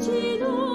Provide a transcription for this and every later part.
一人を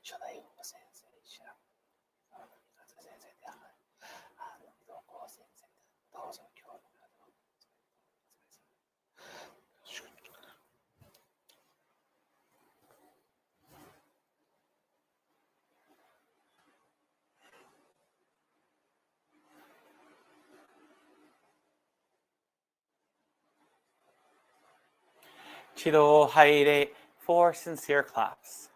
初代の先生、知らん。先生で、同行先生で、どうぞ今日の一度入れ for sincere claps.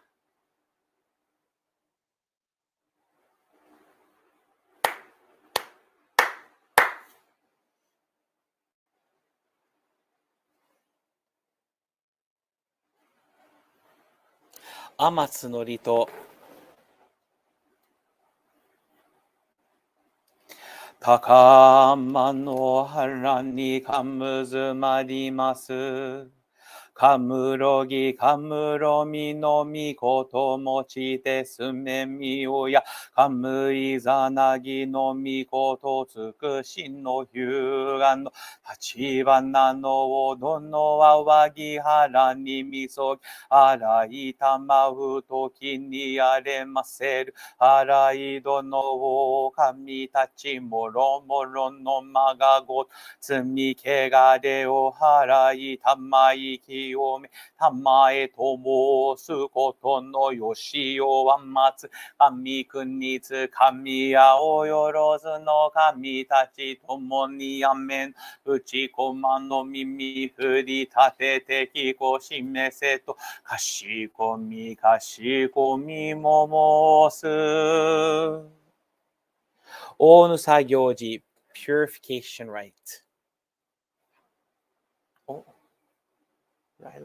天津のりと高間の原にかむずまります。かむろぎかむろみのみこともちてすめみおやかむいざなぎのみことつくしのひゅうがんの立花のおどのあわぎはらにみそぎあらいたまうときにあれませるあらいどのおかみたちもろもろのまがご罪けがれを払いたまいきをめたまえと申すことのよしおは待つ神国つ神やおよろずの神たちともにやめん打ちこまの耳振り立ててきこ示せとかしこみも申す大ぬさ行事 Purification Rite Oh, right.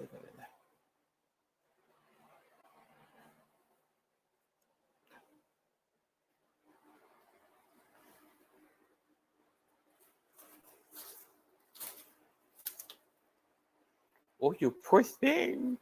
Oh, you poor thing.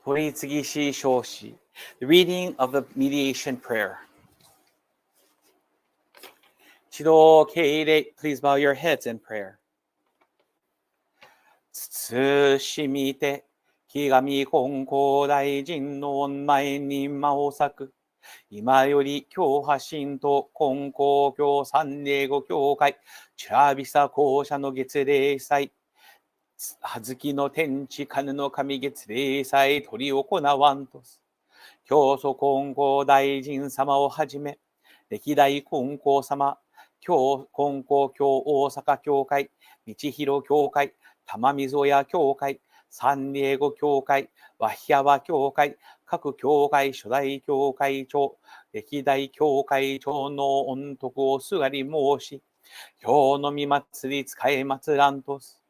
The reading of the mediation prayer. Please bow your heads in prayer. 慎みて、ひがみ金光大臣の御前に間を割く。今より教派神と金光教三霊語教会、チュラビスタ講社の月例祭、はずきの天地金の神月例祭取り行わんとす。教祖金光大臣様をはじめ、歴代金光様、金光教大阪教会、道広教会、玉溝屋教会、三霊語教会、和平和教会、各教会初代教会長、歴代教会長の御徳をすがり申し、今日のみ祭り使え祭らんとす。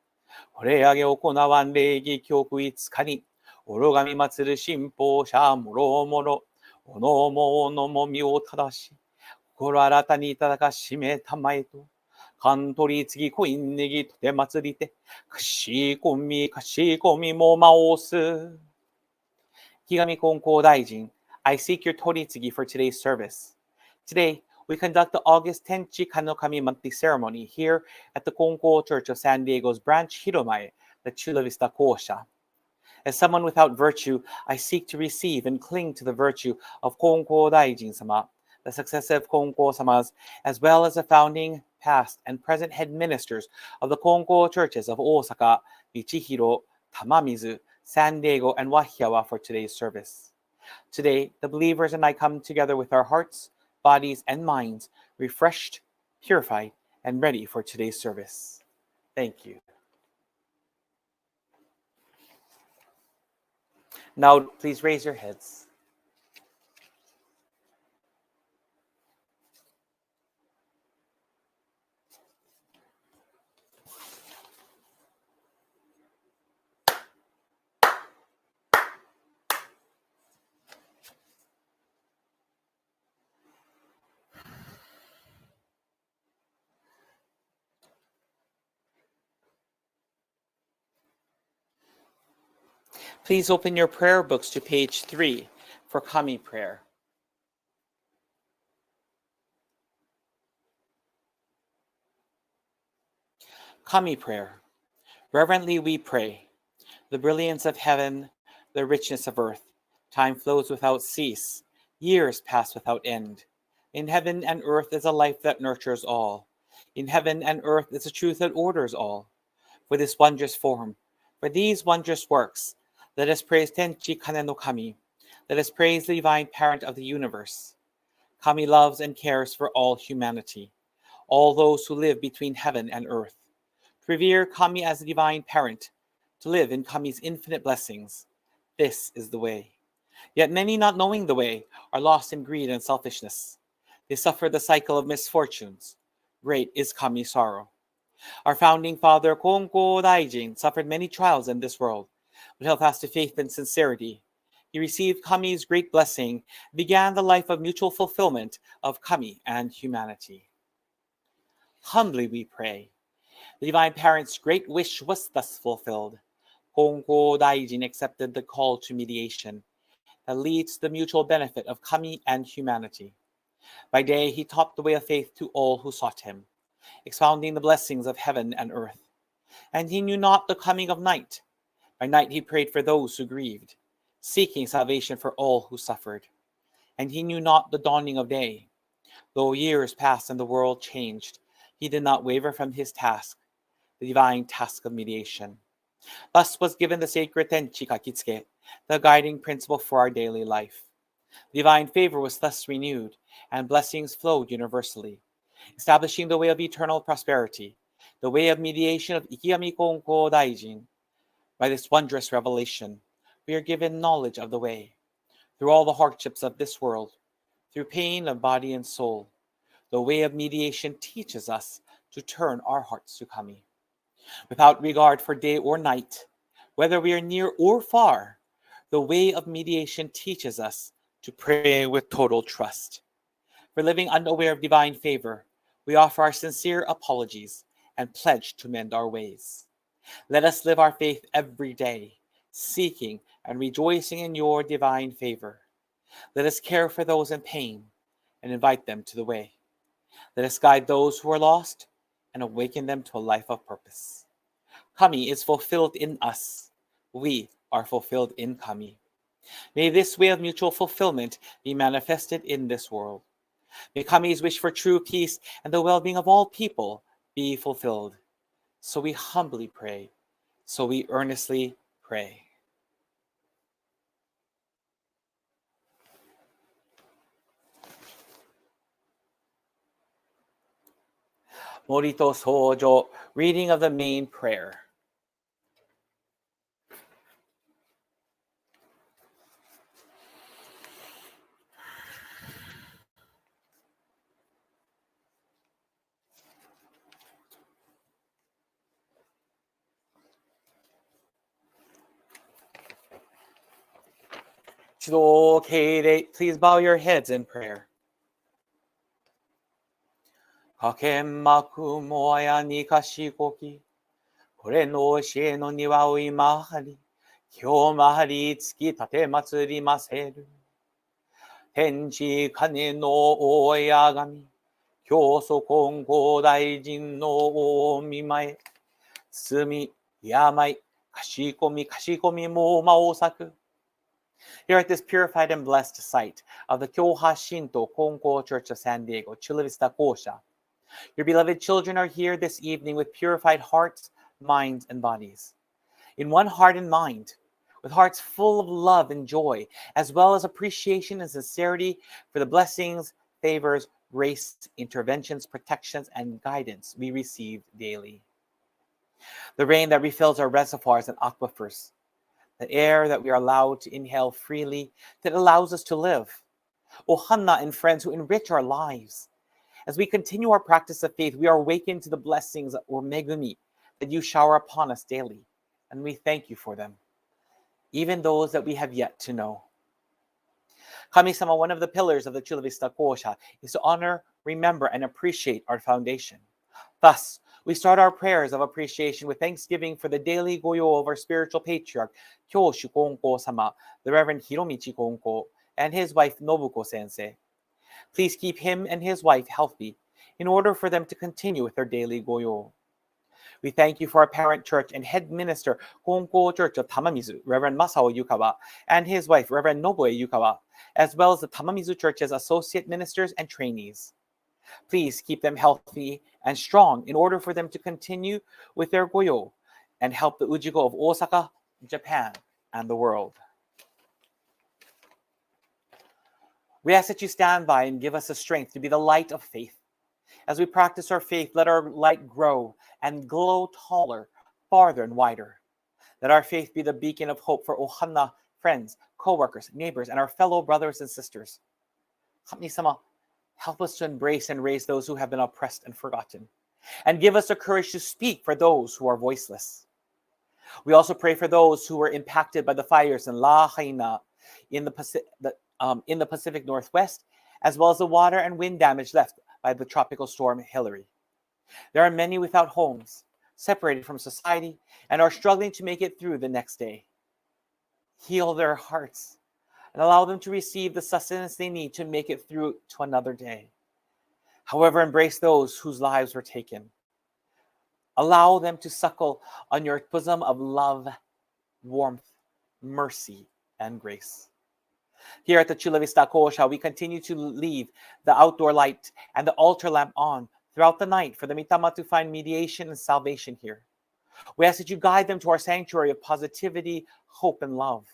これあげ行わん礼儀教育5日に、おろがみ祭る信奉者もろもろ、おのもおのもみを正し、心新たにいただかしめたまえと、関取り次コインネギとて祭りて、かしこみもます。ひがみ金光大臣、I seek your Toritsugi for today's service. Today, we conduct the August Tenchi Kane monthly ceremony here at the Konko Church of San Diego's branch Hiromae, the Chula Vista Kōsha. As someone without virtue, I seek to receive and cling to the virtue of Konko Daijin-sama, the successive Konko-samas, as well as the founding, past, and present head ministers of the Konko churches of Osaka, Michihiro, Tamamizu, San Diego, and Wahiawa for today's service. Today, the believers and I come together with our hearts, bodies, and minds refreshed, purified, and ready for today's service. Thank you. Now, please raise your heads. Please open your prayer books to page 3 for Kami prayer. Kami prayer. Reverently we pray. The brilliance of heaven, the richness of earth. Time flows without cease. Years pass without end. In heaven and earth is a life that nurtures all. In heaven and earth is a truth that orders all. for this wondrous form, for these wondrous works. Let us praise Tenchi Kane no Kami. Let us praise the divine parent of the universe. Kami loves and cares for all humanity, all those who live between heaven and earth. To revere Kami as the divine parent, to live in Kami's infinite blessings. This is the way. Yet many, not knowing the way, are lost in greed and selfishness. They suffer the cycle of misfortunes. Great is Kami's sorrow. Our founding father, Konko Daijin, suffered many trials in this world, but held fast to faith and sincerity. He received Kami's great blessing, began the life of mutual fulfillment of Kami and humanity. Humbly we pray. The divine parent's great wish was thus fulfilled. Konko Daijin accepted the call to mediation that leads to the mutual benefit of Kami and humanity. By day, he taught the way of faith to all who sought him, expounding the blessings of heaven and earth. And he knew not the coming of night. By night he prayed for those who grieved, seeking salvation for all who suffered. And he knew not the dawning of day. Though years passed and the world changed, he did not waver from his task, the divine task of mediation. Thus was given the sacred Tenchi Kakitsuke, the guiding principle for our daily life. Divine favor was thus renewed, and blessings flowed universally, establishing the way of eternal prosperity, the way of mediation of Ikigami Konko Daijin. By this wondrous revelation, we are given knowledge of the way. Through all the hardships of this world, through pain of body and soul, the way of mediation teaches us to turn our hearts to Kami. Without regard for day or night, whether we are near or far, the way of mediation teaches us to pray with total trust. For living unaware of divine favor, we offer our sincere apologies and pledge to mend our ways. Let us live our faith every day, seeking and rejoicing in your divine favor. Let us care for those in pain and invite them to the way. Let us guide those who are lost and awaken them to a life of purpose. Kami is fulfilled in us. We are fulfilled in Kami. May this way of mutual fulfillment be manifested in this world. May Kami's wish for true peace and the well-being of all people be fulfilled. So we humbly pray. So we earnestly pray. Morito Sojo, reading of the main prayer. Please bow your heads in prayer. Kakemmaku moya ni kashikoki, kore no shie no niwa o imahari, kyou mahari tsuki tate matsuri maseru. Tenchi kane no oyagami, kyoso kongo daijin no omimae, tsumi yamai kashikomi mo maosaku. Here at this purified and blessed site of the Kyoha Shinto Konko Church of San Diego, Chula Vista Kōsha, your beloved children are here this evening with purified hearts, minds, and bodies. In one heart and mind, with hearts full of love and joy, as well as appreciation and sincerity for the blessings, favors, grace, interventions, protections, and guidance we receive daily. The rain that refills our reservoirs and aquifers, the air that we are allowed to inhale freely, that allows us to live. Ohana and friends who enrich our lives. As we continue our practice of faith, we are awakened to the blessings or megumi that you shower upon us daily, and we thank you for them, even those that we have yet to know. Kami-sama, one of the pillars of the Chula Vista Kōsha, is to honor, remember, and appreciate our foundation. Thus, we start our prayers of appreciation with thanksgiving for the daily goyo of our spiritual patriarch, Kyoshu Konko-sama, the Reverend Hiromichi Konko, and his wife Nobuko Sensei. Please keep him and his wife healthy in order for them to continue with their daily goyo. We thank you for our parent church and head minister, Konko Church of Tamamizu, Reverend Masao Yukawa, and his wife, Reverend Noboe Yukawa, as well as the Tamamizu Church's associate ministers and trainees. Please keep them healthy and strong in order for them to continue with their goyo and help the Ujiko of Osaka, Japan, and the world. We ask that you stand by and give us the strength to be the light of faith. As we practice our faith, let our light grow and glow taller, farther, and wider. Let our faith be the beacon of hope for Ohana friends, co-workers, neighbors, and our fellow brothers and sisters. Kami-sama, help us to embrace and raise those who have been oppressed and forgotten, and give us the courage to speak for those who are voiceless. We also pray for those who were impacted by the fires in Lahaina in the Pacific Northwest, as well as the water and wind damage left by the tropical storm Hilary. There are many without homes, separated from society, and are struggling to make it through the next day. Heal their hearts and allow them to receive the sustenance they need to make it through to another day. However, embrace those whose lives were taken. Allow them to suckle on your bosom of love, warmth, mercy, and grace. Here at the Chula Vista Kōsha, we continue to leave the outdoor light and the altar lamp on throughout the night for the Mitama to find mediation and salvation here. We ask that you guide them to our sanctuary of positivity, hope, and love.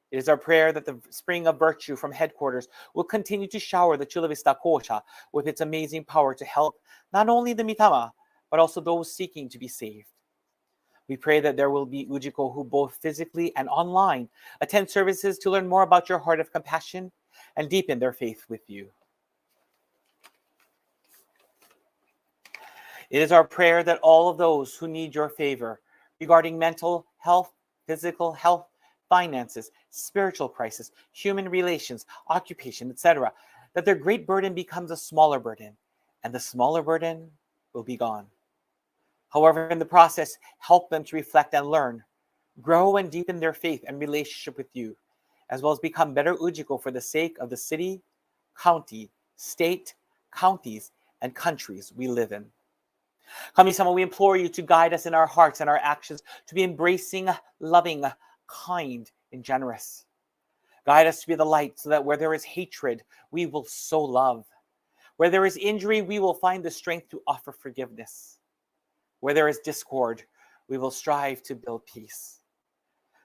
It is our prayer that the spring of virtue from headquarters will continue to shower the Chula Vista Kōsha with its amazing power to help not only the Mitama, but also those seeking to be saved. We pray that there will be Ujiko who both physically and online attend services to learn more about your heart of compassion and deepen their faith with you. It is our prayer that all of those who need your favor regarding mental health, physical health, finances, spiritual crisis, human relations, occupation, etc., that their great burden becomes a smaller burden, and the smaller burden will be gone. However, in the process, help them to reflect and learn, grow and deepen their faith and relationship with you, as well as become better Ujiko for the sake of the city, county, state, counties, and countries we live in. Kami-sama, we implore you to guide us in our hearts and our actions to be embracing, loving, kind, and generous. Guide us to be the light so that where there is hatred, we will sow love. Where there is injury, we will find the strength to offer forgiveness. Where there is discord, we will strive to build peace.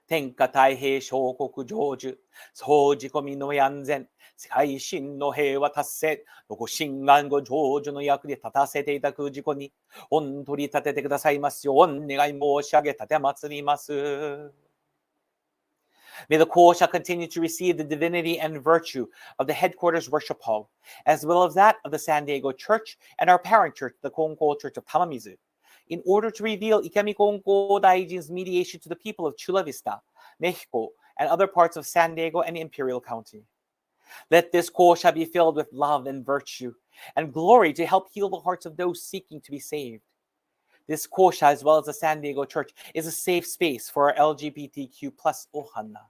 Tenka taihei shokoku joju, soujikomi no yanzen, sekai shin no heiwa tasse, doko shingan go joju no yaku de tatasete itaku ujiko ni, ontori tatete kudasaimasu yo, onnegai moshiage tatematsurimasu. May the Kōsha continue to receive the divinity and virtue of the headquarters worship hall, as well as that of the San Diego Church and our parent church, the Konko Church of Tamamizu, in order to reveal Ikami Konko Daijin's mediation to the people of Chula Vista, Mexico, and other parts of San Diego and Imperial County. Let this Kōsha be filled with love and virtue and glory to help heal the hearts of those seeking to be saved. This Kōsha, as well as the San Diego Church, is a safe space for our LGBTQ plus Ohana.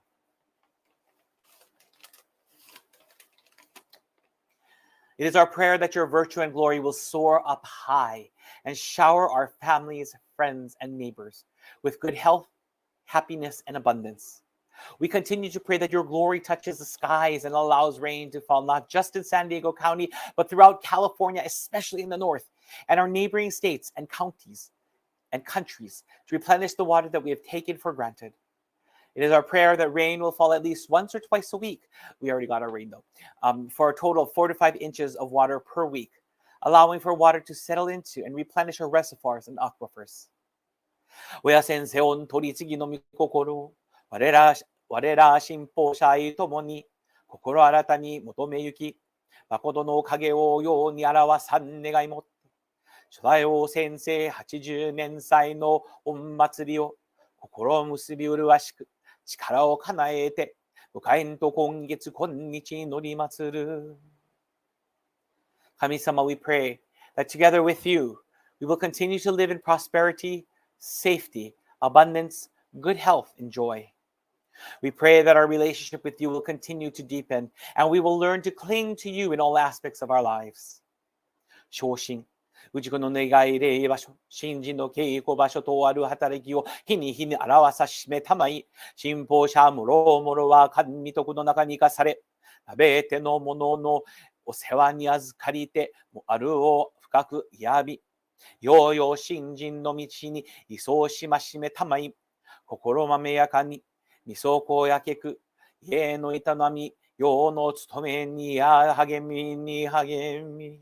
It is our prayer that your virtue and glory will soar up high and shower our families, friends, and neighbors with good health, happiness, and abundance. We continue to pray that your glory touches the skies and allows rain to fall not just in San Diego County, but throughout California, especially in the north, and our neighboring states and counties and countries to replenish the water that we have taken for granted. It is our prayer that rain will fall at least once or twice a week. We already got our rain though, for a total of 4 to 5 inches of water per week, allowing for water to settle into and replenish our reservoirs and aquifers. 親先生御取り次ぎの御心、我ら信奉者愛ともに心新たに求めゆき、誠の影をように表さん願いもって、初代王先生80年祭の御祭りを心を結び麗しく力を叶えて、迎えんと今月今日祈り祭る。神様, we pray that together with you, we will continue to live in prosperity, safety, abundance, good health, and joy. We pray that our relationship with you will continue to deepen, and we will learn to cling to you in all aspects of our lives. 昇進氏子の願い礼場所、神事の稽古場所とある働きを日に日に表さしめたまい、信奉者もろもろは神徳の中に生かされ、すべてのもののお世話に預かりてもあるを深くやび、ようよう信心の道にいそうしましめたまい。心まめやかに、みそこやけく、家の営み、世の務めにや励みに励み。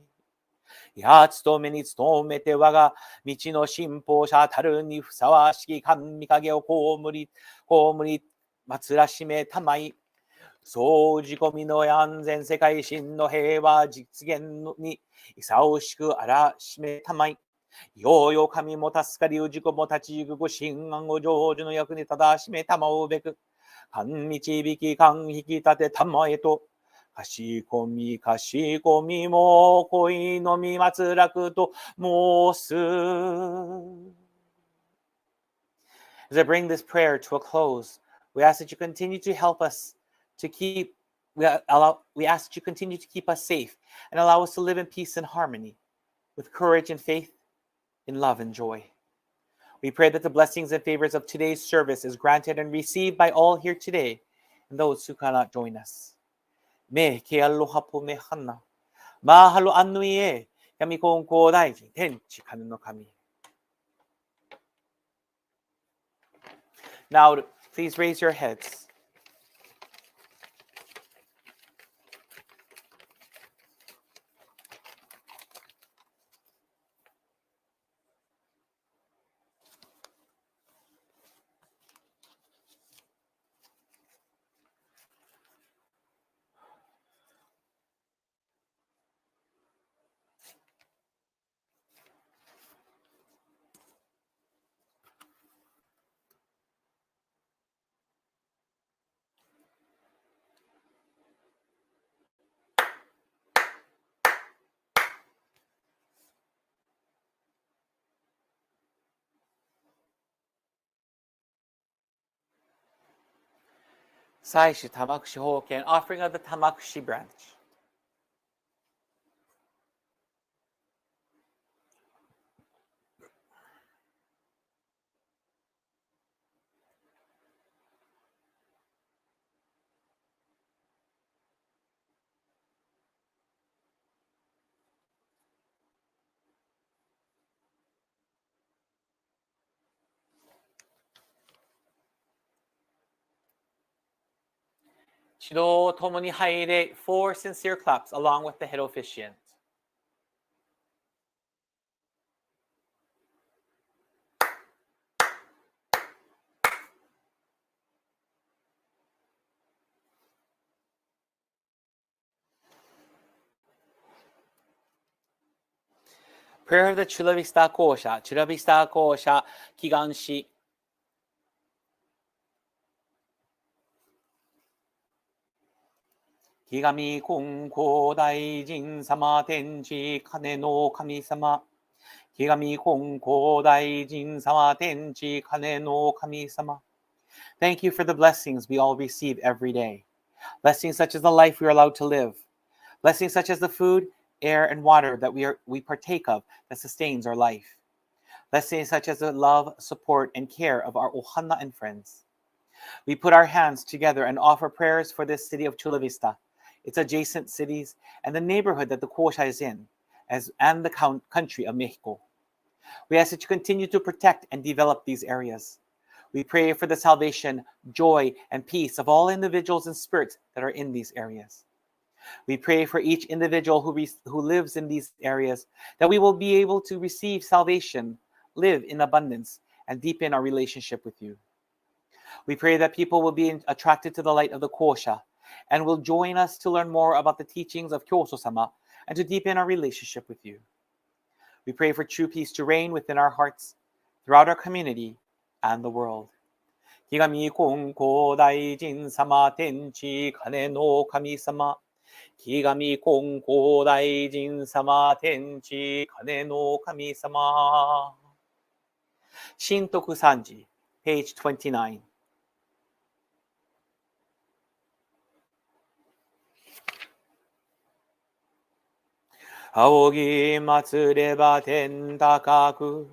や務めに努めて我が道の信奉者たるにふさわしき神影を葬り祭らしめたまい。そう自己身の安全世界真の平和実現にいさおしくあらしめたまい。ようよ神も助かりう自己も立ち行くご神安を成就の役に正しめたまうべく。勘導き勘引き立てたまえと。かしこみも恋のみ松楽と申す。As I bring this prayer to a close, we ask that you continue to help us to keep, we ask that you continue to keep us safe and allow us to live in peace and harmony, with courage and faith, in love and joy. We pray that the blessings and favors of today's service is granted and received by all here today and those who cannot join us. Me ke aloha po me hana. Mahalo anui e kami kong kodaiji tenchi kane no kami. Now, please raise your heads. Saishi Tamakushi Hoken, offering of the Tamakushi branch. Shido Tomoni Haire, 4 sincere claps along with the head officiant. Prayer of the Chula Vista Kōsha, Chula Vista Kōsha Kiganshi. Kigami Konko Daijin Sama Tenchi Kane no Kami Sama. Kigami Konko Daijin Sama Tenchi Kane no Kami Sama. Thank you for the blessings we all receive every day. Blessings such as the life we are allowed to live. Blessings such as the food, air, and water that we partake of that sustains our life. Blessings such as the love, support, and care of our ohana and friends. We put our hands together and offer prayers for this city of Chula Vista, its adjacent cities, and the neighborhood that the Kōsha is in, and the country of Mexico. We ask that you continue to protect and develop these areas. We pray for the salvation, joy, and peace of all individuals and spirits that are in these areas. We pray for each individual who lives in these areas, that we will be able to receive salvation, live in abundance, and deepen our relationship with you. We pray that people will be attracted to the light of the Kōsha and will join us to learn more about the teachings of Kyoso-sama and to deepen our relationship with you. We pray for true peace to reign within our hearts, throughout our community, and the world. Kigami Konko Daijin Sama Tenchi Kane no Kami Sama. Kigami Konko Daijin Sama Tenchi Kane no Kami Sama. Shintoku Sanji, page 29. Aogi matsureba ten takaku,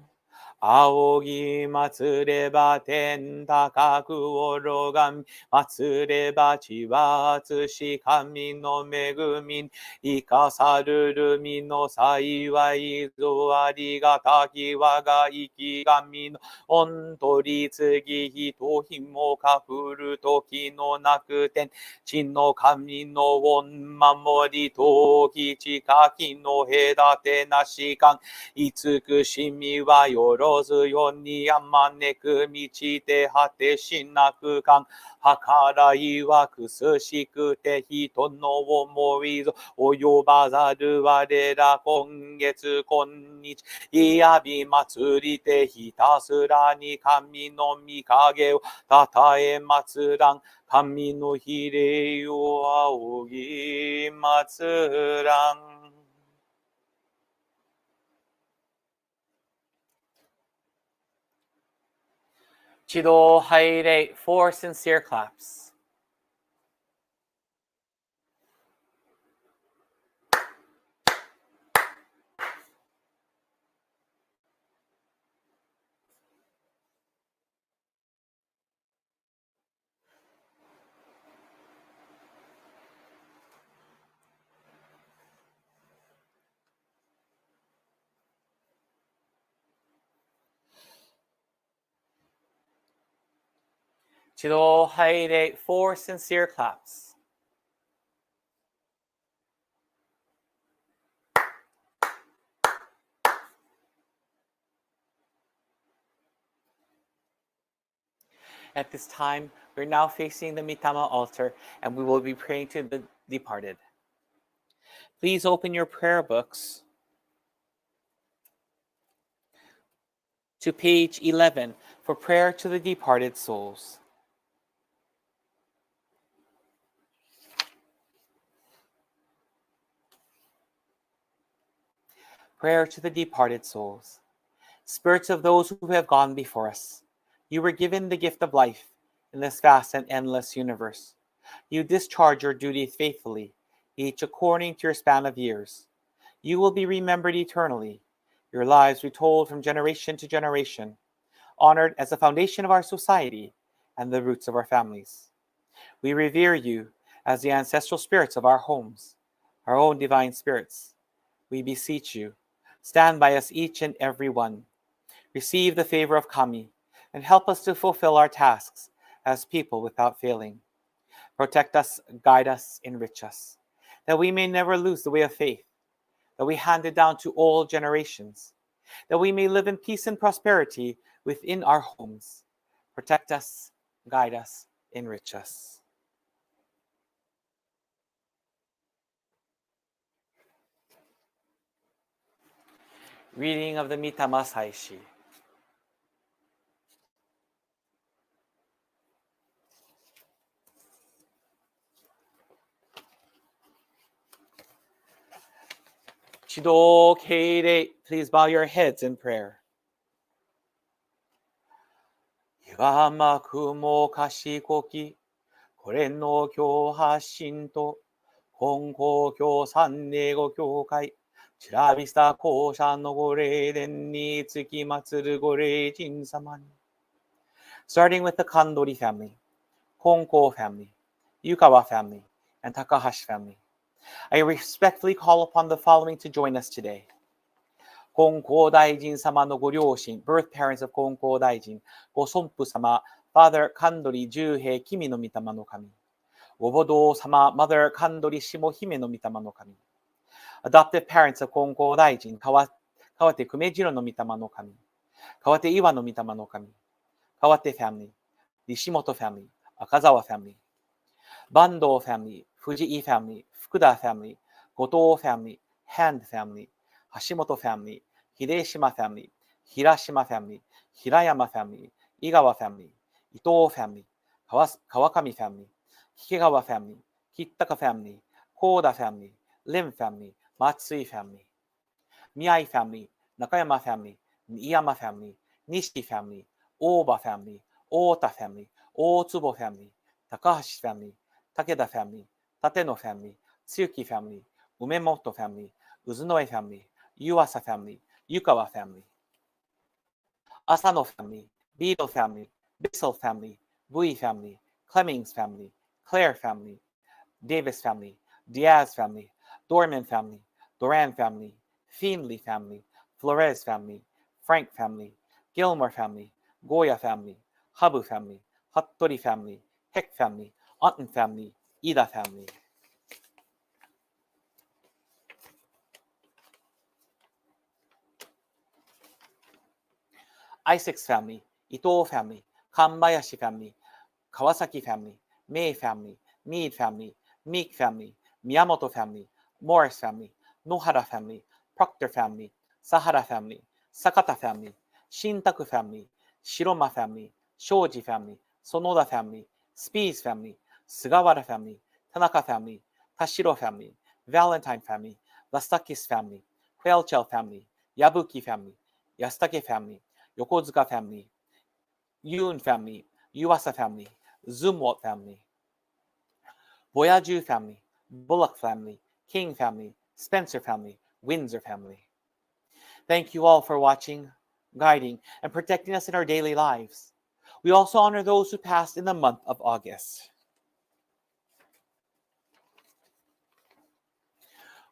仰ぎ祭れば天高く拝み、祭れば地は厚し神の恵み、生かさるるみの幸いぞありがたき我が生き神の御取り次ぎ人ひもかふる時のなく天地の神の御守り時近きの隔てなしかん慈しみはよろずよにあまねく道で果てしなくかん計らいはくすしくて人の思いぞ及ばざる我ら今月今日いやび祭りてひたすらに神の御影をたたえ祭らん神の比例を仰ぎ祭らん。一度拝礼 for sincere claps. Chido Haide 4 sincere claps. At this time, we're now facing the Mitama altar and we will be praying to the departed. Please open your prayer books to page 11 for prayer to the departed souls. Prayer to the departed souls. Spirits of those who have gone before us, you were given the gift of life in this vast and endless universe. You discharge your duties faithfully, each according to your span of years. You will be remembered eternally, your lives retold from generation to generation, honored as the foundation of our society and the roots of our families. We revere you as the ancestral spirits of our homes, our own divine spirits. We beseech you, stand by us each and every one. Receive the favor of Kami and help us to fulfill our tasks as people without failing. Protect us, guide us, enrich us, that we may never lose the way of faith, that we hand it down to all generations, that we may live in peace and prosperity within our homes. Protect us, guide us, enrich us. Reading of the Mitama Saishi. Chido Keirei, please bow your heads in prayer. Yama kumo kashikoki, kore no kyōha shinto, konko kyōsan nego kyōkai, Chula Vista Kōsha no goreiden ni tsuki matsuru goreijin sama ni. Starting with the Kandori family, Konko family, Yukawa family, and Takahashi family. I respectfully call upon the following to join us today. Konko Daijin sama no goryōshin, birth parents of Konko Daijin, Gosonpu sama, Father Kandori Juhei Kimi no Mitama no Kami. Gobodo sama, Mother Kandori Shimo Hime no Mitama no Kami. Adoptive parents of Konko Daijin, Kawate Kumejiro no Mitama no Kami. Kawate Iwa no Mitama no Kami. Kawate family, Nishimoto family, Akazawa family. Bando family, Fujii family, Fukuda family, Goto family, Hand family, Hashimoto family, Hideshima family, Hirashima family, Hirayama family, Igawa family, Ito family, Kawakami family, Kikegawa family, Kitaka family, Koda family, Lim family, Matsui family. Miyai family, Nakayama family, Miyama family, Nishi family, Oba family, Ota family, Otsubo family, Takahashi family, Takeda family, Tateno family, Tsuki family, Umemoto family, Uzunoe family, Yuasa family, Yukawa family. Asano family, Beadle family, Bissell family, Bui family, Clemmings family, Clare family, Davis family, Diaz family, Dorman family, Doran family, Feenley family, Flores family, Frank family, Gilmore family, Goya family, Habu family, Hattori family, Heck family, Anton family, Ida family. Isaacs family, Ito family, Kambayashi family, Kawasaki family, Mei family, Mead family, Meek family, Miyamoto family, Morris family, Nohara family, Proctor family, Sahara family, Sakata family, Shintaku family, Shiroma family, Shoji family, Sonoda family, Spees family, Sugawara family, Tanaka family, Tashiro family, Valentine family, Lastakis family, Quailchel family, Yabuki family, Yastake family, Yokozuka family, Yoon family, Yuasa family, Zumwalt family, Boyaju family, Bullock family, King family, Spencer family, Windsor family. Thank you all for watching, guiding, and protecting us in our daily lives. We also honor those who passed in the month of August.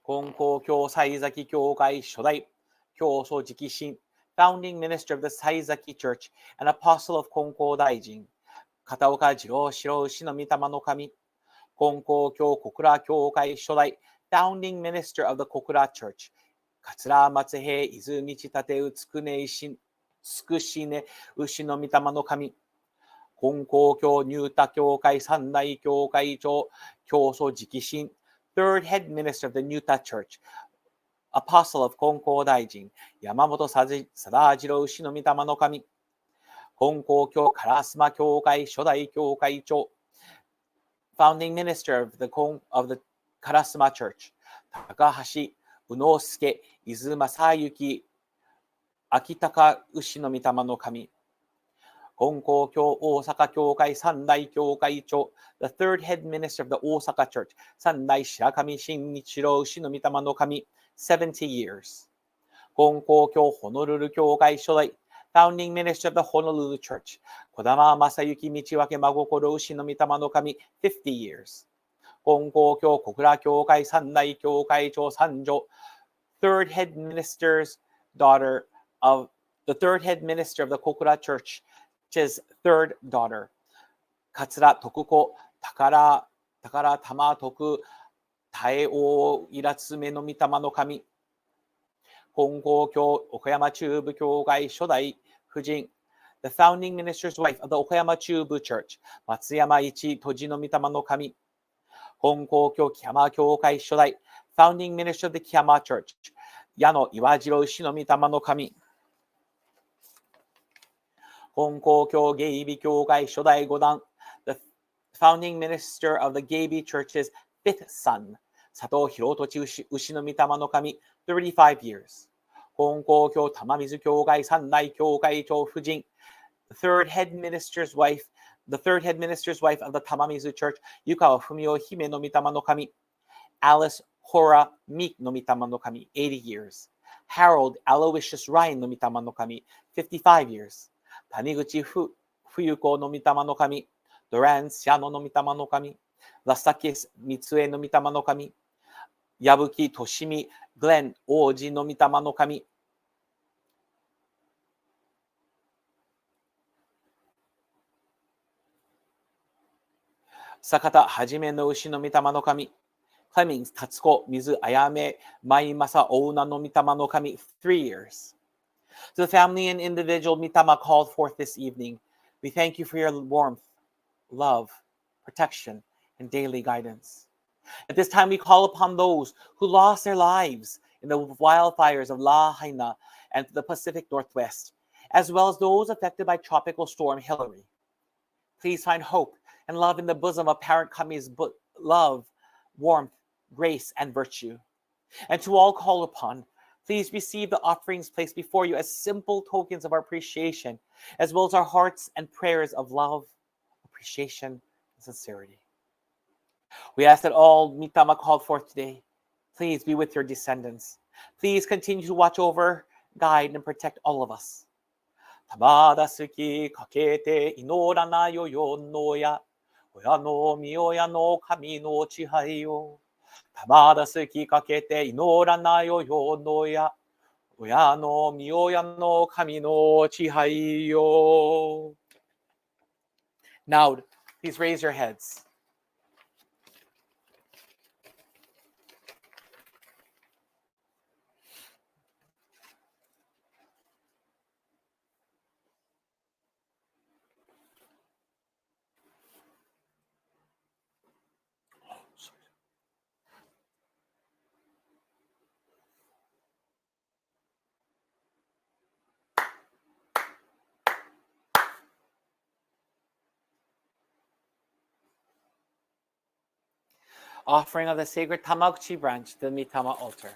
金光教西崎教会初代教祖直神 Founding Minister of the Saizaki Church and Apostle of 金光大臣片岡次郎白牛の御霊の神金光教小倉教会初代 Founding Minister of the 小倉 Church 桂松平伊豆道立うつくね石つくしね牛の御霊の神金光教入田教会三大教会長教祖直神 Third Head Minister of the Nyuta Church, Apostle of 金光大臣、山本貞次郎牛の御霊の神、金光教烏丸教会初代教会長、Founding Minister of the 烏丸 Church, 高橋宇之助、伊豆正幸、秋高牛の御霊の神、金光教大阪教会三大教会長 The third head minister of the Osaka Church 三大白神新日郎牛の御霊の神70 years 金光教ホノルル教会初代 Founding minister of the Honolulu Church 児玉正幸道分真心牛の御霊の神50 years 金光教小倉教会三大教会長三女 Third head minister's daughter of the third head minister of the Kokura Church his third daughter 桂徳子宝玉徳大王イラツメの御霊の神金光教岡山中部教会初代夫人 The founding minister's wife of the 岡山中部 Church 松山一戸寺の御霊の神金光教木山教会初代 Founding minister of the 木山 Church 矢野岩次郎氏の御霊の神金光教芸美教会初代五段 The founding minister of the Geibi Church's fifth son 佐藤博土牛の御霊の神35 years 金光教玉水教会三大教会長夫人 The third head minister's wife of the 玉水 Church 湯川文雄姫の御霊の神 Alice Hora Meek の御霊の神80 years Harold Aloysius Ryan の御霊の神55 years谷口冬子の御霊の神、ドラン・シャノの御霊の神、ラスタキス・ミツエの御霊の神、矢吹・としみ・グレン・王子の御霊の神、坂田はじめの牛の御霊の神、クレミング・達子・水あやめ、舞政・大名の御霊の神、3 years. To the family and individual Mitama called forth this evening, we thank you for your warmth, love, protection, and daily guidance. At this time, we call upon those who lost their lives in the wildfires of Lahaina and the Pacific Northwest, as well as those affected by Tropical Storm Hilary. Please find hope and love in the bosom of Parent Kami's love, warmth, grace, and virtue. And to all called upon, please receive the offerings placed before you as simple tokens of our appreciation, as well as our hearts and prayers of love, appreciation, and sincerity. We ask that all Mitama called forth today, please be with your descendants. Please continue to watch over, guide, and protect all of us. 玉だすきかけて祈らなよよのや、親の御親の神の支配よ。玉だすきかけて祈らなよよのや、親の御親の神の支配よ。Now, please raise your heads. Offering of the sacred Tamaguchi branch to the Mitama altar.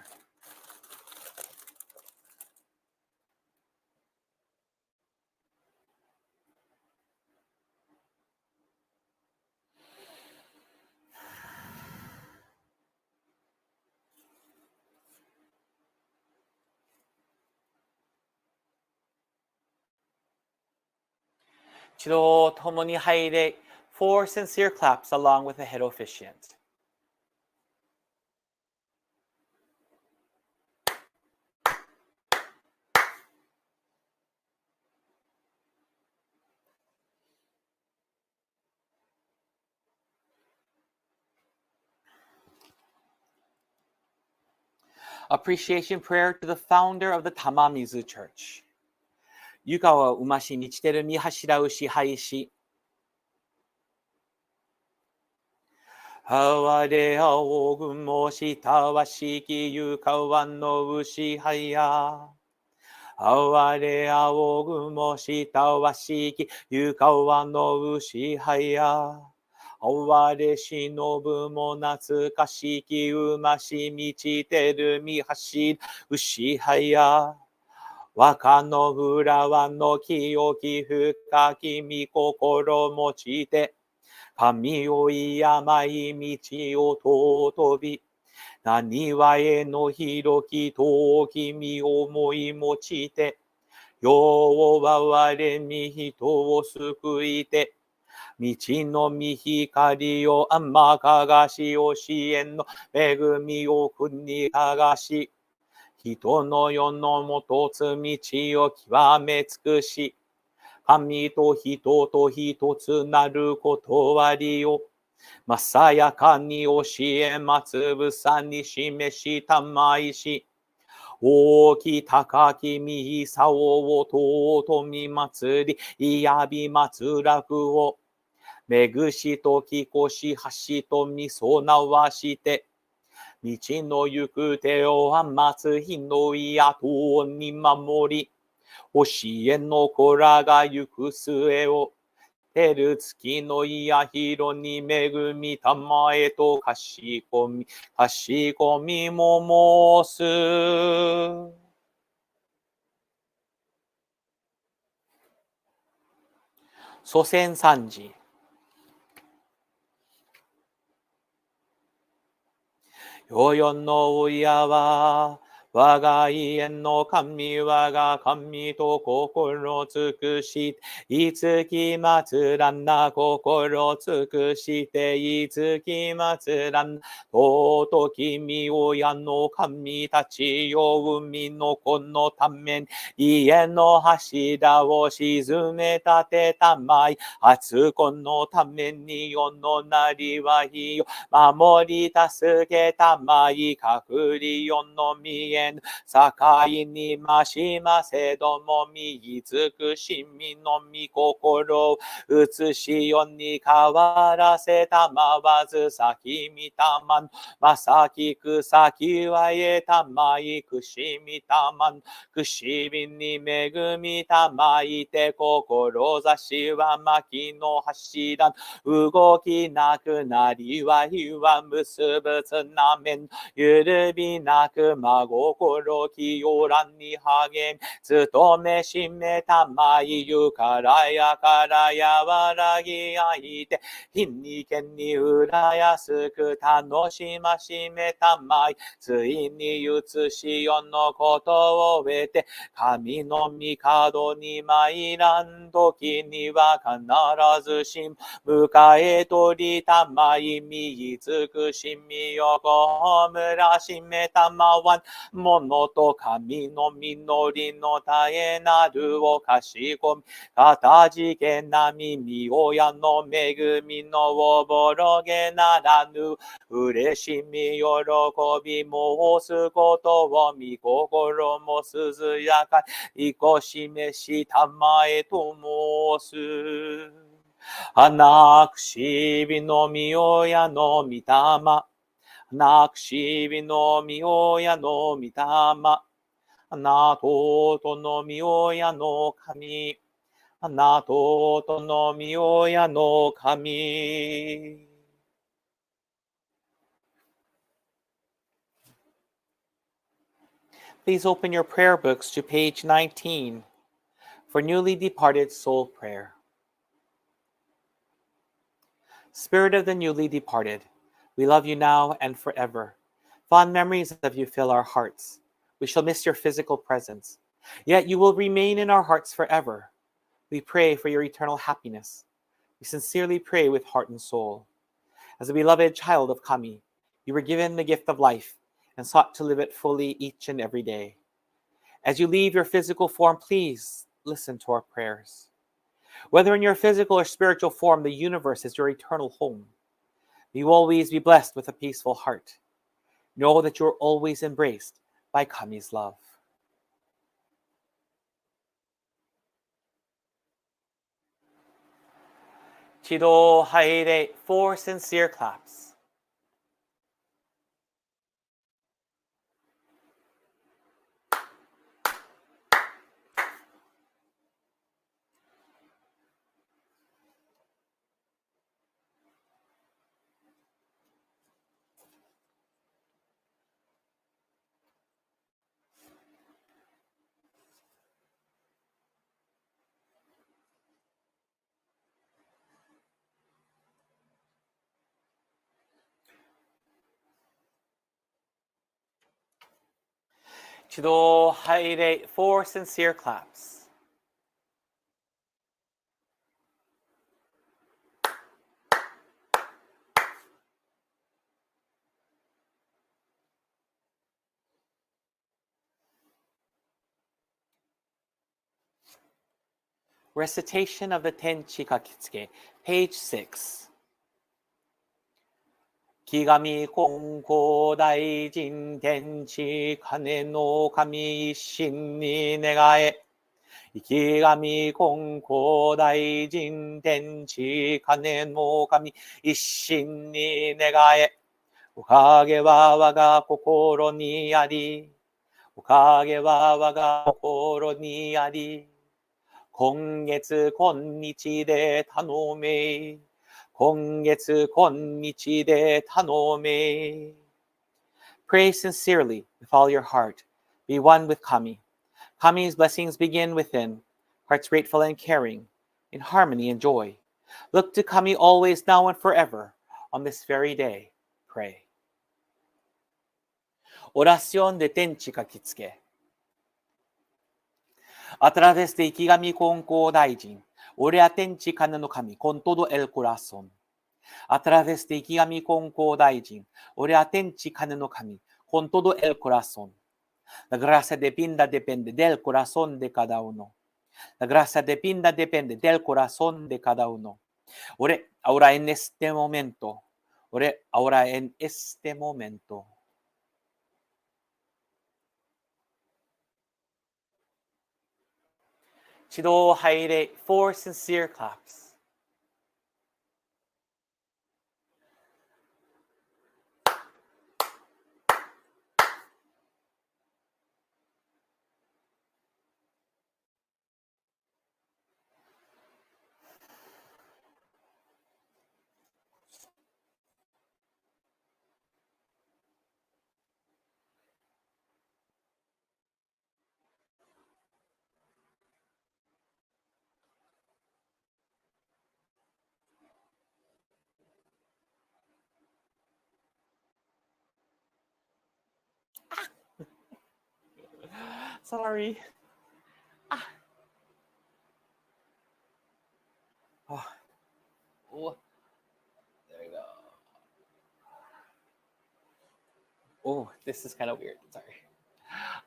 Chiro tomoni haire, 4 sincere claps along with the head officiant. Appreciation prayer to the founder of the Tamamizu Church. 湯川馬し満ちてるみ柱牛廃し。あわれあおぐもしたわしき湯川の牛はや。あわれあおぐもしたわしき湯川の牛はや。あわれしのぶも懐かしき馬し満ちてるみ走る牛はや。若の浦和の清き深き御心持ちて、神をいやまい道を尊び、何わへの広き遠き身思い持ちて、世を我に人を救いて、道の御光を天かがし教えの恵みを国かがし、人の世のもとつ道を極め尽くし、神と人と一つなることわりを、まさやかに教えまつぶさに示したまいし、大き高きみさおを尊み祭り、いやび祭らくを、めぐしときこし橋とみそなわして、道の行く手を待つ日のやとに守り、教えの子らが行く末を、照る月のいやひろに恵みたまえとかしこみも申す。祖先三時。世々の親は、我が家の神我が神と心尽くし、いつき祭らんな心尽くして、いつき祭らんな尊きみ親の神たちよ、海の子のために家の柱を沈め立てたまい、初子のために世のなりわいを守り助けたまい、隔離世の見えぬ境にましませどもみ慈しみのみ心を映し世に変わらせたまわず先みたまんまさきくさきはえたまいくしみたまんくしみに恵みたまいて志は巻の柱動きなくなりはいは結ぶつなめんゆるびなく孫心清らんに励み、勤めしめたまいゆからや和らぎあいて、貧に剣に浦安く楽しましめたまい、ついに移し世のことを得て、神の御門に参らん時には必ずしも迎え取りたまい、見尽くしみよこむらしめたまわんものと、神の実りの絶えなるをかしこみ、かたじけなみみ親の恵みのおぼろげならぬ、嬉しみ喜び申すことを見心も涼やかにいこしめしたまえと申す。花くしびのみ親の御霊、花くしびのみ親の御霊、花とうとのみ親の神、花とうとのみ親の神。Please open your prayer books to page 19 for newly departed soul prayer. Spirit of the newly departed, we love you now and forever. Fond memories of you fill our hearts. We shall miss your physical presence, yet you will remain in our hearts forever. We pray for your eternal happiness. We sincerely pray with heart and soul. As a beloved child of Kami, you were given the gift of life and sought to live it fully each and every day. As you leave your physical form, please listen to our prayers. Whether in your physical or spiritual form, the universe is your eternal home. May you always be blessed with a peaceful heart. Know that you are always embraced by Kami's love. Chido Haire, 4 sincere claps. Chido Haire, 4 sincere claps. Recitation of the Tenchi Kakitsuke, page 6. 木神金光大臣天地金の神一心に願え。木神金光大臣天地金の神一心に願え。おかげは我が心にあり。おかげは我が心にあり。今月今日で頼め。今月今日で頼め。Pray sincerely with all your heart. Be one with Kami. Kami's blessings begin within. Hearts grateful and caring, in harmony and joy. Look to Kami always, now and forever. On this very day, pray. Oración de Tenchi Kakitsuke. A través de Ikigami Konko Daijin, ore a Tenchi Kane no Kami con todo el corazón. A través de Ikigami Konko Daijin, ore a Tenchi Kane no Kami con todo el corazón. La gracia depende del corazón de cada uno. La gracia depende del corazón de cada uno. Ore ahora en este momento. Ore ahora en este momento. Chido Haire, 4 sincere claps. Sorry. Oh. Oh. There you go. Oh, this is kind of weird. Sorry.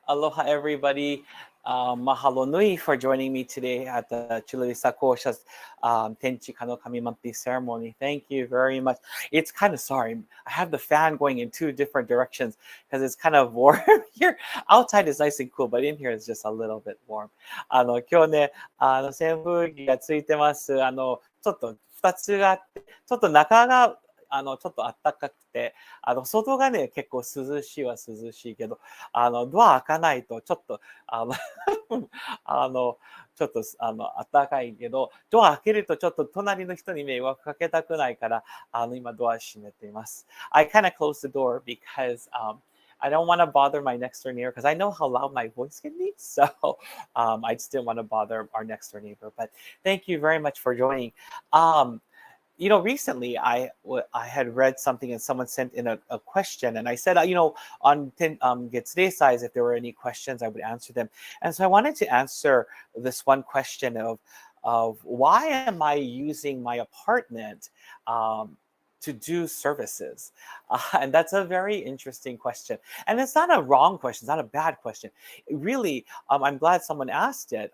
Aloha, everybody. Mahalo nui for joining me today at the Chula Vista Kōsha's Tenchi Kane monthly ceremony. Thank you very much. It's kind of sorry. I have the fan going in two different directions because it's kind of warm here. Outside is nice and cool, but in here it's just a little bit warm. 今日ね、扇風機がついてます。ちょっと2つがあって、ちょっと中がちょっと暖かくて、外がね、結構涼しいは涼しいけど、ドア開かないと、ちょっと、ちょっと、暖かいけど、ドア開けるとちょっと隣の人に迷惑かけたくないから、今ドア閉めています。I kind of closed the door because, I don't want to bother my next door neighbor because I know how loud my voice can be. So I just didn't want to bother our next door neighbor. But thank you very much for joining. Recently I had read something and someone sent in a question, and I said, on Get Today's Size, if there were any questions, I would answer them. And so I wanted to answer this one question of why am I using my apartment to do services? And that's a very interesting question. And it's not a wrong question. It's not a bad question. Really, I'm glad someone asked it.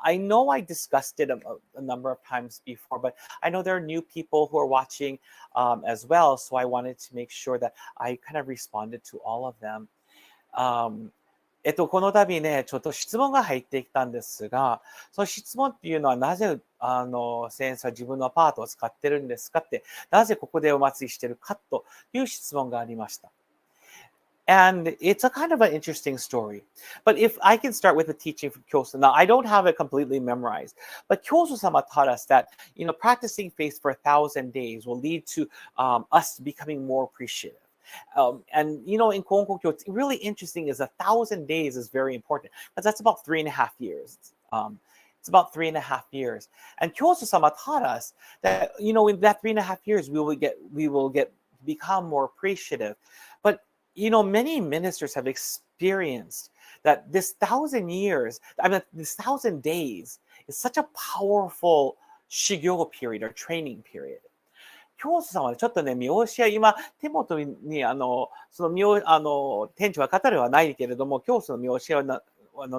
I know I discussed it a number of times before, but I know there are new people who are watching as well. So I wanted to make sure that I kind of responded to all of them. この度ね、ちょっと質問が入ってきたんですが、その質問っていうのはなぜ、先生は自分のアパートを使ってるんですかって、なぜここでお祭りしてるかという質問がありました。And it's a kind of an interesting story. But if I can start with a teaching from Kōsha. Now, I don't have it completely memorized. But Kōsha-sama taught us that, practicing faith for 1,000 days will lead to us becoming more appreciative. And, in Konkokyo, it's really interesting is 1,000 days is very important. Because that's about 3.5 years. It's about 3.5 years. And Kōsha-sama taught us that, in that 3.5 years, we will become more appreciative. But many ministers have experienced that this 1,000 years, this 1,000 days is such a powerful shigyo period or training period. 教祖さんはちょっとね、見教え、今、手元に、その天地は語るはないけれども、教祖の見教えの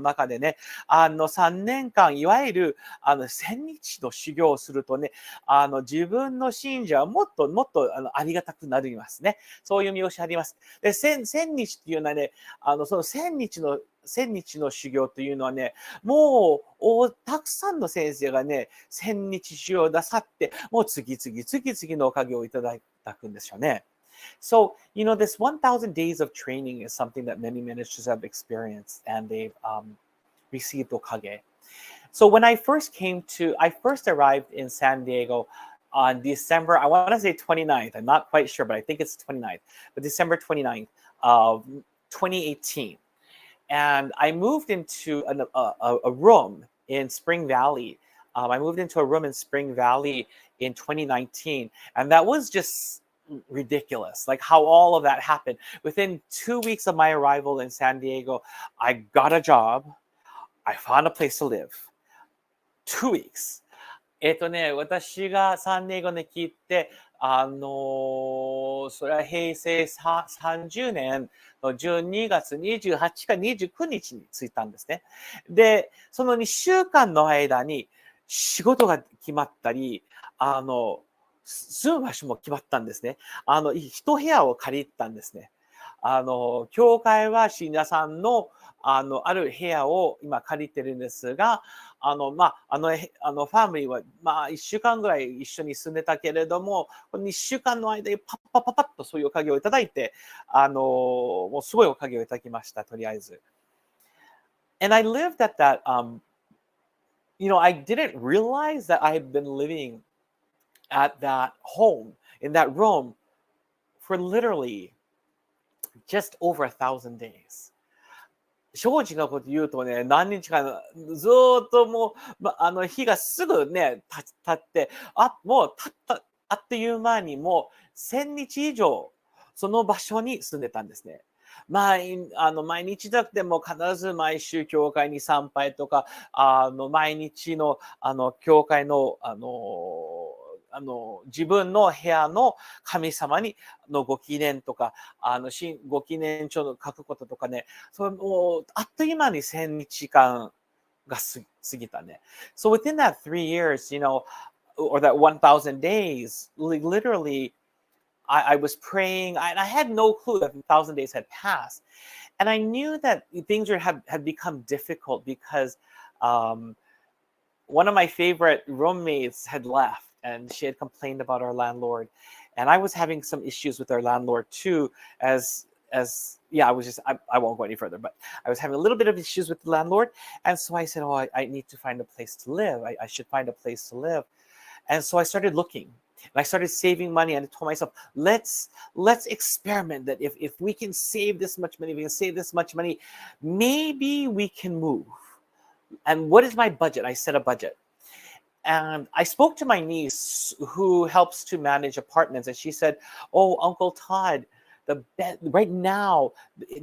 中でね、3年間、いわゆる、1000日の修行をするとね、自分の信者はもっともっと、ありがたくなりますね。そういう見教えあります。で、1000日っていうのはね、その1000日の修行というのはね、もう、たくさんの先生がね、1000日修行をなさって、もう次々のおかげをいただくんですよね。So, this 1,000 days of training is something that many ministers have experienced, and they've received okage. So when I first arrived in San Diego on December, I want to say 29th. I'm not quite sure, but I think it's 29th. But December 29th of 2018. And I moved into a room in Spring Valley. I moved into a room in Spring Valley in 2019. And that was just ridiculous, like how all of that happened. Within 2 weeks of my arrival in San Diego, I got a job. I found a place to live. 2 weeks. 私がサンディエゴに来て、それは平成30年の12月28か29日に着いたんですね。で、その2週間の間に仕事が決まったり、住む場所も決まったんですね。一部屋を借りたんですね。教会は信者さんの、ある部屋を今借りてるんですが、ファミリーは、1週間ぐらい一緒に住んでたけれども、この2週間の間にパッとそういうおかげをいただいて、もうすごいおかげをいただきました、とりあえず。And I lived at that, I didn't realize that I had been living at that home, in that room, for literally just over 1,000 days. 正直なこと言うとね、何日かずっともう、日がすぐね、経って、もうあっという間にもう1000日以上、その場所に住んでたんですね。毎日だっても必ず毎週教会に参拝とか、毎日の、教会の、自分の部屋の神様にのご記念とか、ご記念帳の書くこととかね、それもう、あっという間に1000日間が過ぎたね。So within that 3 years, or that 1000 days, literally, I was praying. I had no clue that 1000 days had passed. And I knew that things had become difficult because one of my favorite roommates had left and she had complained about our landlord. And I was having some issues with our landlord too, I won't go any further, but I was having a little bit of issues with the landlord. And so I said, I need to find a place to live. I should find a place to live. And so I started looking. And I started saving money, and I told myself, let's experiment that if we can save this much money, we can save this much money, maybe we can move. And what is my budget? I set a budget. And I spoke to my niece who helps to manage apartments, and she said, oh, Uncle Todd, right now,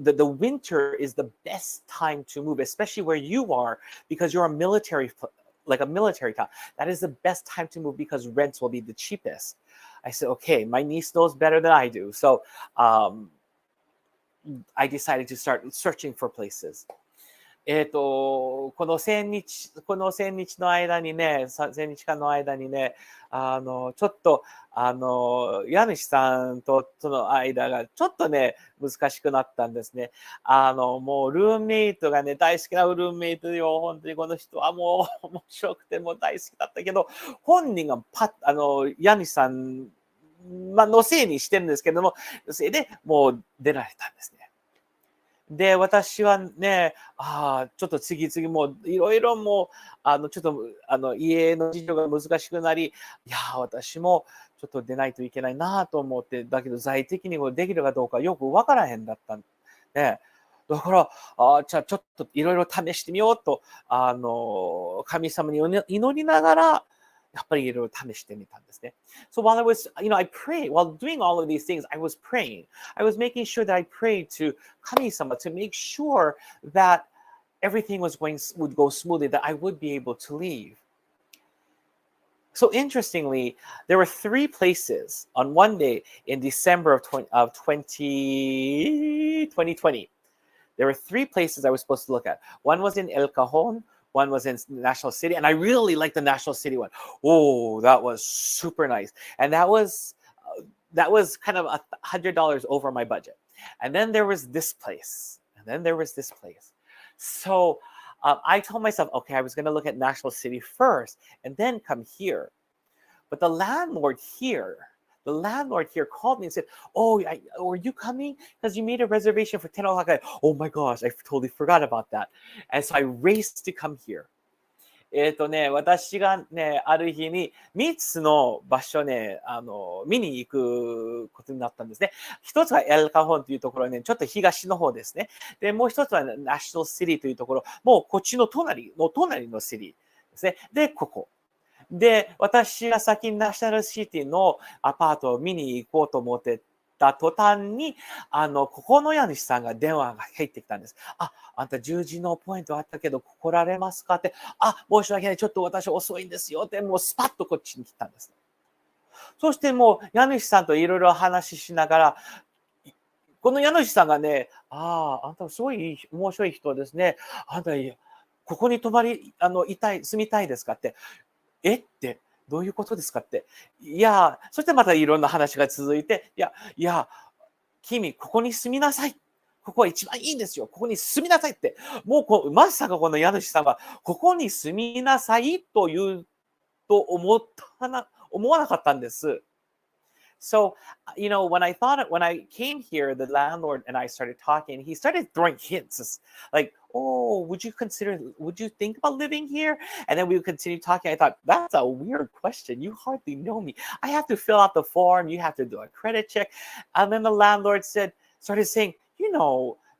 the winter is the best time to move, especially where you are, because you're a military town. That is the best time to move because rents will be the cheapest. I said, okay, my niece knows better than I do. So I decided to start searching for places. この1000日の間にね、1000日間の間にね、ちょっと、家主さんとその間がちょっとね、難しくなったんですね。もうルームメイトがね、大好きなルームメイトよ。本当にこの人はもう面白くてもう大好きだったけど、本人が家主さん、のせいにしてるんですけども、それでもう出られたんですね。で、私はね、ちょっと次々もういろいろもう、ちょっと家の事情が難しくなり、いや、私もちょっと出ないといけないなと思って、だけど財的にもできるかどうかよくわからへんだったんで、だから、じゃあちょっといろいろ試してみようと、神様に祈りながら、やっぱりいろいろ試してみたんですね。So while I was, I prayed, while doing all of these things, I was praying. I was making sure that I prayed to 神様 to make sure that everything would go smoothly, that I would be able to leave. So interestingly, there were 3 places on one day in December of 2020. There were 3 places I was supposed to look at. One was in El Cajon, one was in National City, and I really liked the National City one. Oh, that was super nice. And that was kind of $100 over my budget. And then there was this place. So I told myself, okay, I was going to look at National City first and then come here. But the landlord here called me and said, oh, are you coming? Because you made a reservation for 10 o'clock. Oh my gosh, I totally forgot about that. And so I raced to come here. 私がね、ある日に3つの場所ね、見に行くことになったんですね。一つはエルカホンというところね、ちょっと東の方ですね。で、もう一つはナショナルシティというところ、もうこっちの隣のシティですね。で、ここ。で、私が先にナショナルシティのアパートを見に行こうと思ってた途端に、ここの家主さんが電話が入ってきたんです。あんた10時のポイントあったけど来られますかって、申し訳ない、ちょっと私遅いんですよって、もうスパッとこっちに来たんです。そしてもう家主さんといろいろ話しながら、この家主さんがね、あんたすごい面白い人ですね。あんた、ここに住みたいですかって。って、どういうことですかって。そしてまたいろんな話が続いて、君、ここに住みなさい。ここは一番いいんですよ。ここに住みなさいって。もうまさかこの家主さんは、ここに住みなさいと思わなかったんです。So, when I came here, the landlord and I started talking, he started throwing hints like, oh, would you think about living here? And then we would continue talking. I thought, that's a weird question. You hardly know me. I have to fill out the form. You have to do a credit check. And then the landlord started saying,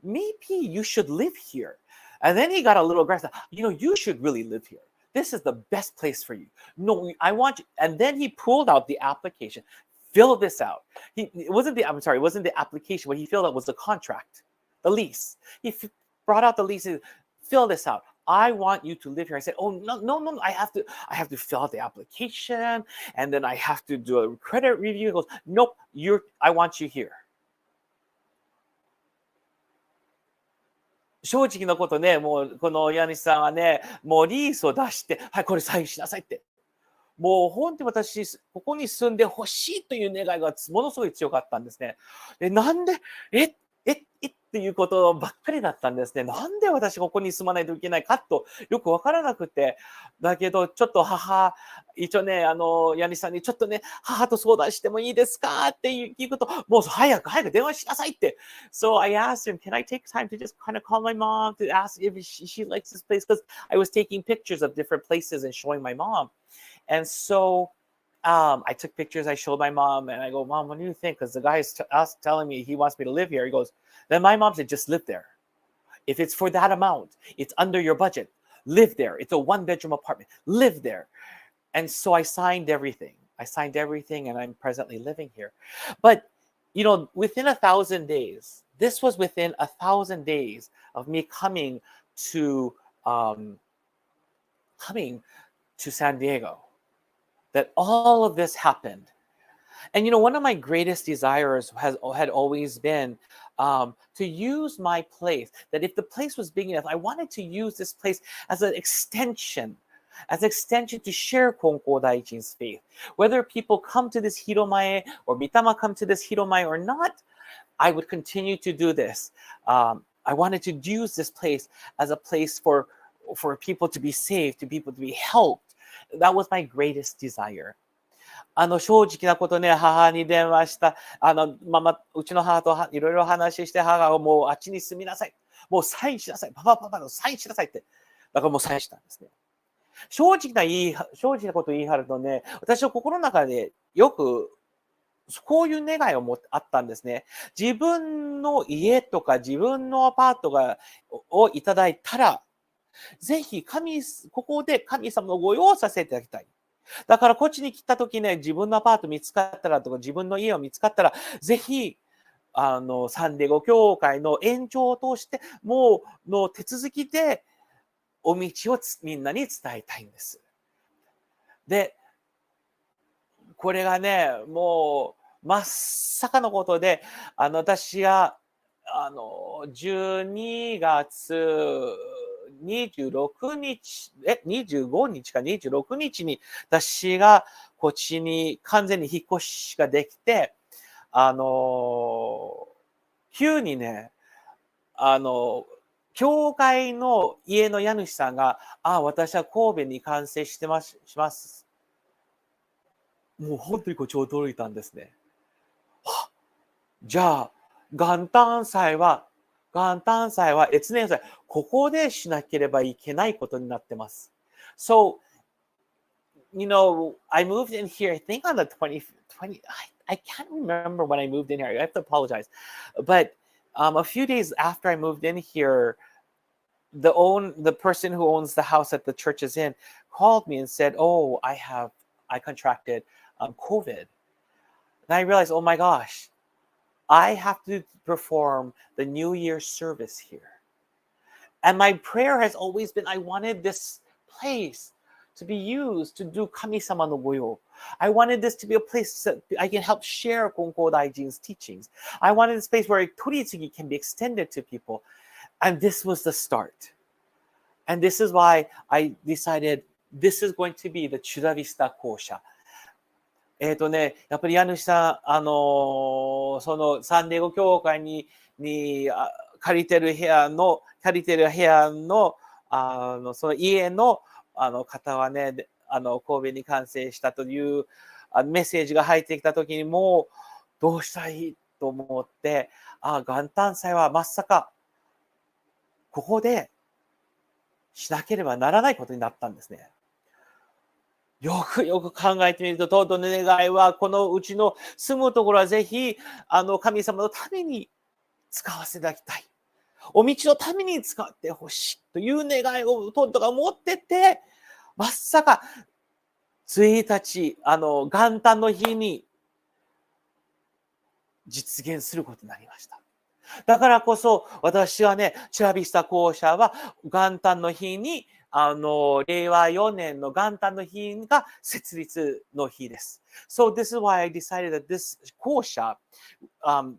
maybe you should live here. And then he got a little aggressive. You should really live here. This is the best place for you. No, I want you. And then he pulled out the application. Fill this out. It wasn't the application. What he filled out was the contract. the lease. He brought out the lease and fill this out. I want you to live here. I said, oh, no. I have to fill out the application and then I have to do a credit review. He goes, nope, I want you here. 正直なことね、もうこの家主さんはね、もうリースを出して、はい、これサインしなさいって。もう本当に私、ここに住んでほしいという願いがものすごい強かったんですね。で、なんで、っていうことばっかりだったんですね。なんで私ここに住まないといけないかとよくわからなくて。だけど、ちょっと一応ね、家主さんにちょっとね、母と相談してもいいですかって聞くと、もう早く電話しなさいって。So I asked him, can I take time to just kind of call my mom to ask if she likes this place? Because I was taking pictures of different places and showing my mom. And so I took pictures, I showed my mom, and I go, Mom, what do you think? Because the guy is telling me he wants me to live here. He goes, then my mom said, just live there. If it's for that amount, it's under your budget. Live there. It's a 1-bedroom apartment. Live there. And so I signed everything. And I'm presently living here. But, within 1,000 days, this was within 1,000 days of me coming to San Diego, that all of this happened. And one of my greatest desires had always been to use my place, that if the place was big enough, I wanted to use this place as an extension to share Konko Daijin's faith. Whether people come to this Hiromae or Mitama come to this Hiromae or not, I would continue to do this. I wanted to use this place as a place for people to be saved, to people to be helped. That was my greatest desire. 正直なことね、母に電話した。うちの母といろいろ話して、母がもうあっちに住みなさい。もうサインしなさい。パパのサインしなさいって。だからもうサインしたんですね。正直なことを言い張るとね、私は心の中でよくこういう願いをあったんですね。自分の家とか自分のアパートをいただいたら、ぜひここで神様のご用をさせていただきたい。だからこっちに来た時ね、自分のアパート見つかったらとか、自分の家を見つかったら、ぜひ、サンディエゴ教会の延長を通して、もうの手続きで、お道をみんなに伝えたいんです。で、これがね、もう、真っ逆のことで、私が、12月、25日か26日に私がこっちに完全に引っ越しができて、急にね、教会の家の家主さんが、私は神戸に完成します。もう本当に超驚いたんですね。じゃあ、元旦祭は越年祭、ここでしなければいけないことになってます。So, I moved in here, I think on the 20, I can't remember when I moved in here. I have to apologize. But a few days after I moved in here, the person who owns the house that the church is in called me and said, oh, I contracted COVID. And I realized, oh my gosh, I have to perform the New Year's service here. And my prayer has always been, I wanted this place to be used to do Kami-sama no Goyo. I wanted this to be a place that I can help share Konko Daijin's teachings. I wanted this place where Toritsugi can be extended to people. And this was the start. And this is why I decided this is going to be the Chula Vista Kōsha. やっぱり家主さん、そのサンディエゴ教会に借りてる部屋の、その家の、方はね、神戸に完成したというメッセージが入ってきたときにもう、どうしたらいいと思って、元旦祭はまさか、ここでしなければならないことになったんですね。よくよく考えてみると、当の願いは、このうちの住むところはぜひ、神様のために使わせていただきたい。お道のために使ってほしいという願いをトントが持ってて、まさか、1日、元旦の日に実現することになりました。だからこそ、私はね、チュラビスタ校舎は元旦の日に、令和4年の元旦の日が設立の日です。So this is why I decided that this Kōsha,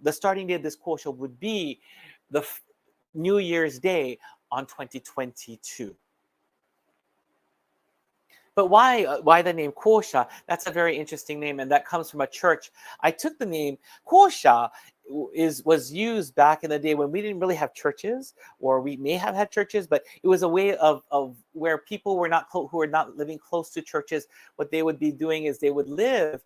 the starting day of this Kōsha would be the New Year's Day on 2022. But why the name Kōsha? That's a very interesting name, and that comes from a church. I took the name Kōsha was used back in the day when we didn't really have churches, or we may have had churches, but it was a way of where people were not who were not living close to churches. What they would be doing is they would live,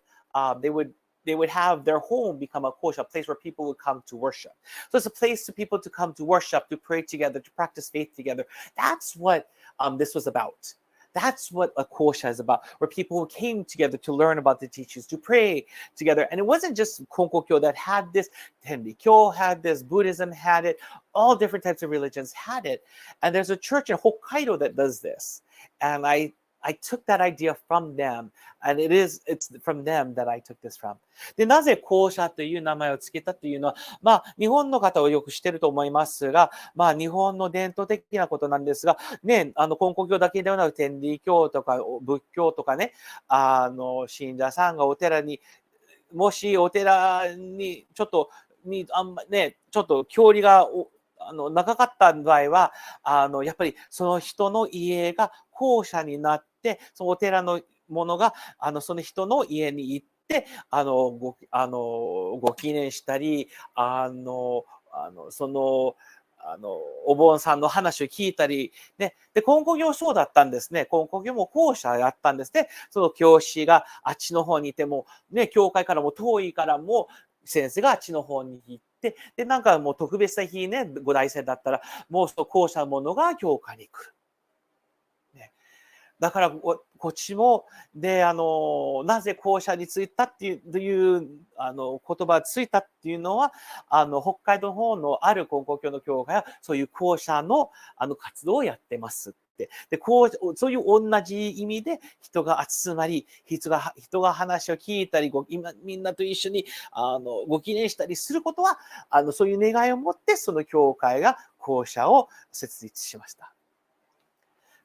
they would have their home become a kosha, a place where people would come to worship. So it's a place for people to come to worship, to pray together, to practice faith together. That's what this was about. That's what a kosha is about, where people came together to learn about the teachings, to pray together. And it wasn't just Konkokyo that had this, Tenrikyo had this, Buddhism had it, all different types of religions had it. And there's a church in Hokkaido that does this. And I took that idea from them, and it's from them that I took this from. で、なぜ校舎という名前を付けたというのは、日本の方はよく知ってると思いますが、日本の伝統的なことなんですが、ね、根高教だけではなく、天理教とか仏教とかね、信者さんがお寺に、もしお寺にちょっと距離が長かった場合は、やっぱりその人の家が校舎になって、そのお寺のものがその人の家に行って、ご記念したり、そのお盆さんの話を聞いたり、ね、で、根高教そうだったんですね。根高教も校舎やったんですね。その教師があっちの方にいても、ね、教会からも遠いからも、先生があっちの方に行って、で、なんかもう特別な日ね、五大生だったら、もうその校舎のものが教会に来る。だからこっちもでなぜ校舎についたっていう言葉がついたっていうのは北海道の方のある根高教の教会はそういう校舎の活動をやってますってでそういう同じ意味で人が集まり人が話を聞いたりみんなと一緒にご記念したりすることはそういう願いを持ってその教会が校舎を設立しました。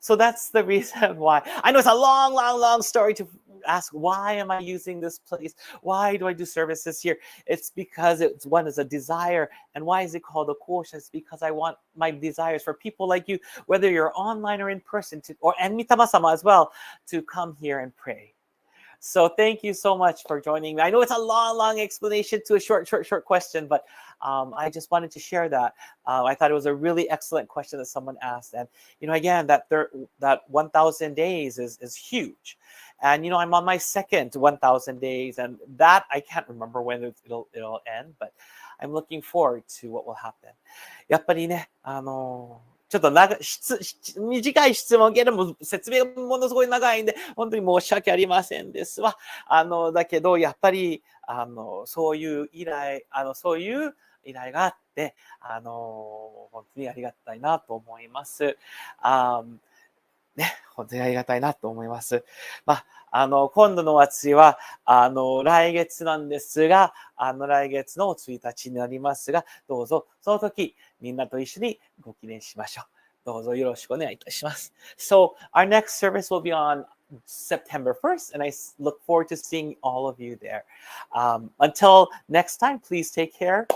So that's the reason why. I know it's a long, long, long story to ask, why am I using this place? Why do I do services here? It's because one is a desire. And why is it called a kōsha? It's because I want my desires for people like you, whether you're online or in person, and Mitama-sama as well, to come here and pray. So thank you so much for joining me. I know it's a long, long explanation to a short question, but I just wanted to share that. I thought it was a really excellent question that someone asked. And, again, that 1,000 days is huge. And, I'm on my second 1,000 days, and that I can't remember when it'll end, but I'm looking forward to what will happen. やっぱりね、ちょっと短い質問けども、説明がものすごい長いんで、本当に申し訳ありませんですわ。だけど、やっぱり、そういう依頼があって、本当にありがたいなと思います。ね、本当にありがたいなと思います。今度のお祭りは、来月なんですが、来月の1日になりますが、どうぞ、その時、みんなと一緒にご記念しましょう。どうぞよろしくお願いいたします。So, our next service will be on September 1st, and I look forward to seeing all of you there. Until next time, please take care.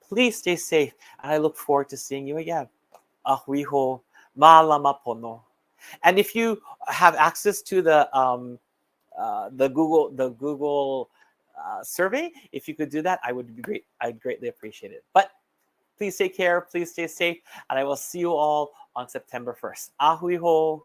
Please stay safe, and I look forward to seeing you again. Ahuiho, malamapono. And if you have access to the Google survey, if you could do that, would be great. I'd greatly appreciate it. But please take care, please stay safe, and I will see you all on September 1st. Ahuiho.